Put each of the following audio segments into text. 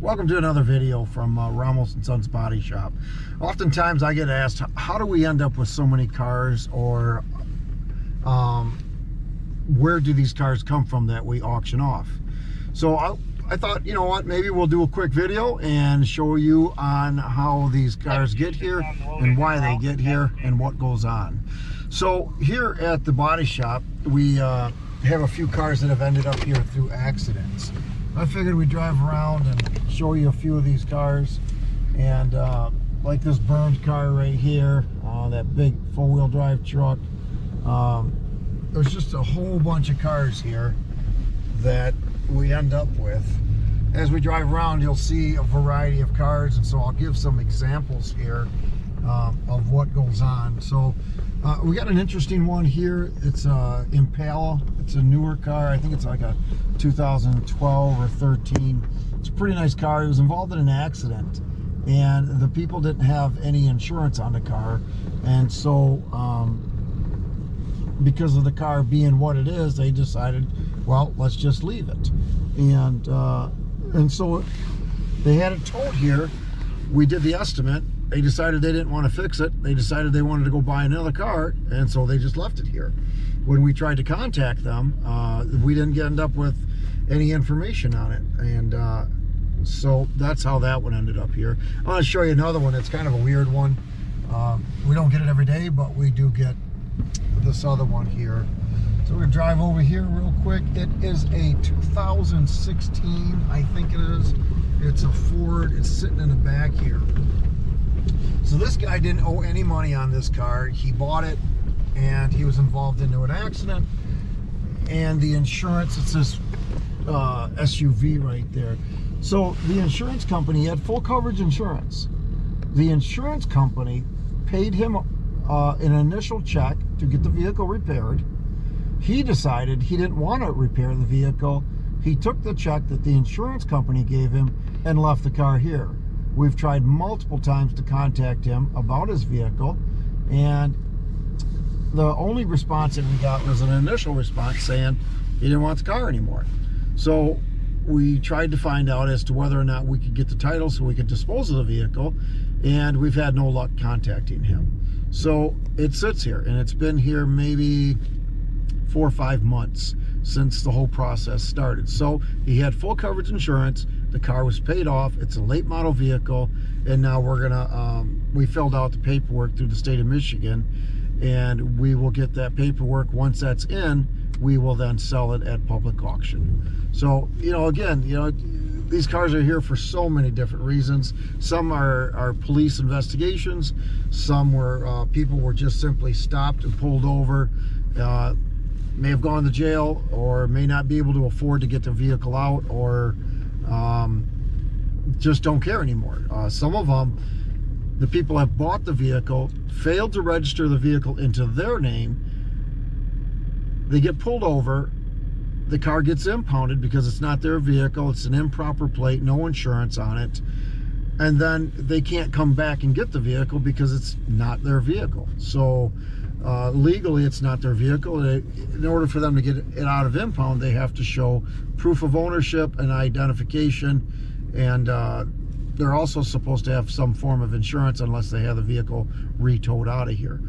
Welcome to another video from Ramos & Sons Body Shop. Oftentimes I get asked, how do we end up with so many cars, or where do these cars come from that we auction off? So I thought, you know what, maybe we'll do a quick video and show you on how these cars get here and why they get here and what goes on. So here at the body shop, we have a few cars that have ended up here through accidents. I figured we'd drive around and show you a few of these cars, and like this burned car right here, that big four-wheel drive truck. There's just a whole bunch of cars here that we end up with. As we drive around, you'll see a variety of cars, and so I'll give some examples here of what goes on. So we got an interesting one here. It's Impala. It's a newer car. I think it's like a 2012 or 13. It's a pretty nice car. It was involved in an accident, and the people didn't have any insurance on the car, and so because of the car being what it is, they decided, well, let's just leave it. And so they had it towed here. We did the estimate. They decided they didn't want to fix it. They decided they wanted to go buy another car, and so they just left it here. When we tried to contact them, we didn't end up with any information on it, and so that's how that one ended up here. I want to show you another one. It's kind of a weird one. We don't get it every day, but we do get this other one here. So we're gonna drive over here real quick. It is a 2016, I think it is. It's a Ford. It's sitting in the back here. So this guy didn't owe any money on this car. He bought it, and he was involved into an accident. And the insurance, it's this SUV right there. So the insurance company had full coverage insurance. The insurance company paid him an initial check to get the vehicle repaired. He decided he didn't want to repair the vehicle. He took the check that the insurance company gave him and left the car here. We've tried multiple times to contact him about his vehicle, and the only response that we got was an initial response saying he didn't want the car anymore. So we tried to find out as to whether or not we could get the title so we could dispose of the vehicle, and we've had no luck contacting him. So it sits here, and it's been here maybe 4 or 5 months since the whole process started. So he had full coverage insurance. The car was paid off. It's a late model vehicle, and now we're gonna we filled out the paperwork through the state of Michigan, and we will get that paperwork. Once that's in, we will then sell it at public auction. So, you know, again, you know, these cars are here for so many different reasons. Some are police investigations. Some were people were just simply stopped and pulled over, may have gone to jail, or may not be able to afford to get the vehicle out, or just don't care anymore. Some of them, the people have bought the vehicle, failed to register the vehicle into their name. They get pulled over. The car gets impounded because it's not their vehicle. It's an improper plate, no insurance on it. And then they can't come back and get the vehicle because it's not their vehicle. So legally, it's not their vehicle. In order for them to get it out of impound, they have to show proof of ownership and identification, and they're also supposed to have some form of insurance unless they have the vehicle re-towed out of here.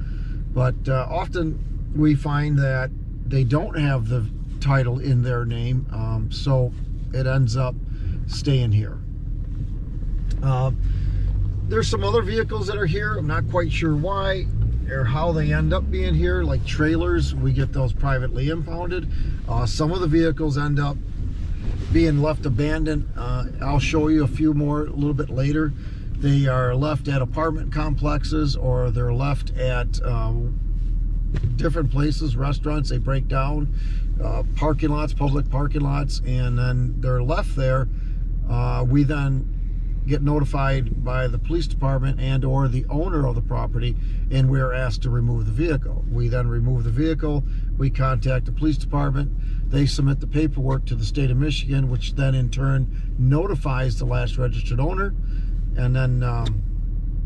But often we find that they don't have the title in their name, so it ends up staying here. There's some other vehicles that are here. I'm not quite sure why or how they end up being here, like trailers. We get those privately impounded. Some of the vehicles end up being left abandoned. I'll show you a few more a little bit later. They are left at apartment complexes, or they're left at different places, restaurants. They break down, parking lots, public parking lots, and then they're left there. We then get notified by the police department and or the owner of the property, and we're asked to remove the vehicle. We then remove the vehicle. We contact the police department. They submit the paperwork to the state of Michigan, which then in turn notifies the last registered owner. And then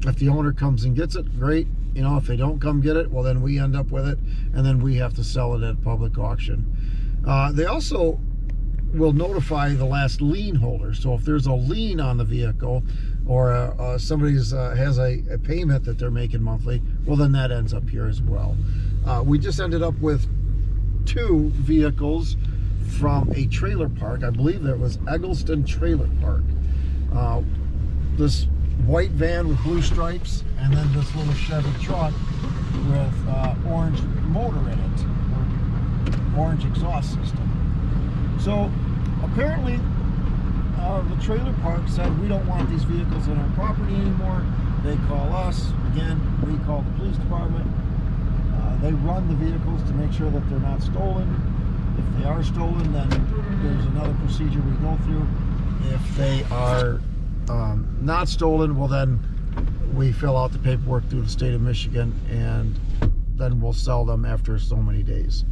if the owner comes and gets it, great. You know, if they don't come get it, well, then we end up with it, and then we have to sell it at public auction. They also will notify the last lien holder. So if there's a lien on the vehicle, or somebody's has a payment that they're making monthly, well, then that ends up here as well. We just ended up with 2 vehicles from a trailer park. I believe that was Eggleston Trailer Park. This white van with blue stripes, and then this little Chevy truck with orange motor in it, or orange exhaust system. So apparently the trailer park said, we don't want these vehicles on our property anymore. They call us. Again, we call the police department. They run the vehicles to make sure that they're not stolen. If they are stolen, then there's another procedure we go through. If they are not stolen, well, then we fill out the paperwork through the state of Michigan, and then we'll sell them after so many days.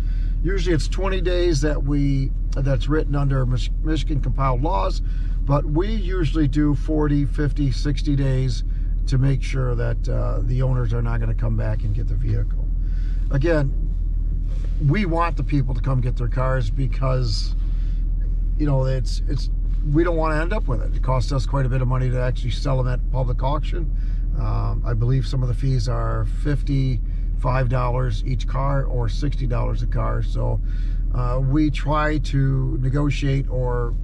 Usually it's 20 days that's written under Michigan compiled laws, but we usually do 40, 50, 60 days to make sure that the owners are not going to come back and get the vehicle. Again, we want the people to come get their cars because, you know, we don't want to end up with it. It costs us quite a bit of money to actually sell them at public auction. I believe some of the fees are $55 each car or $60 a car. So we try to negotiate or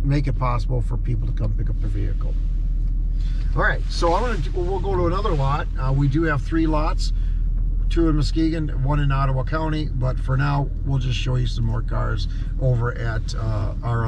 make it possible for people to come pick up their vehicle. All right, so we'll go to another lot. We do have 3 lots, 2 in Muskegon, 1 in Ottawa County. But for now, we'll just show you some more cars over at our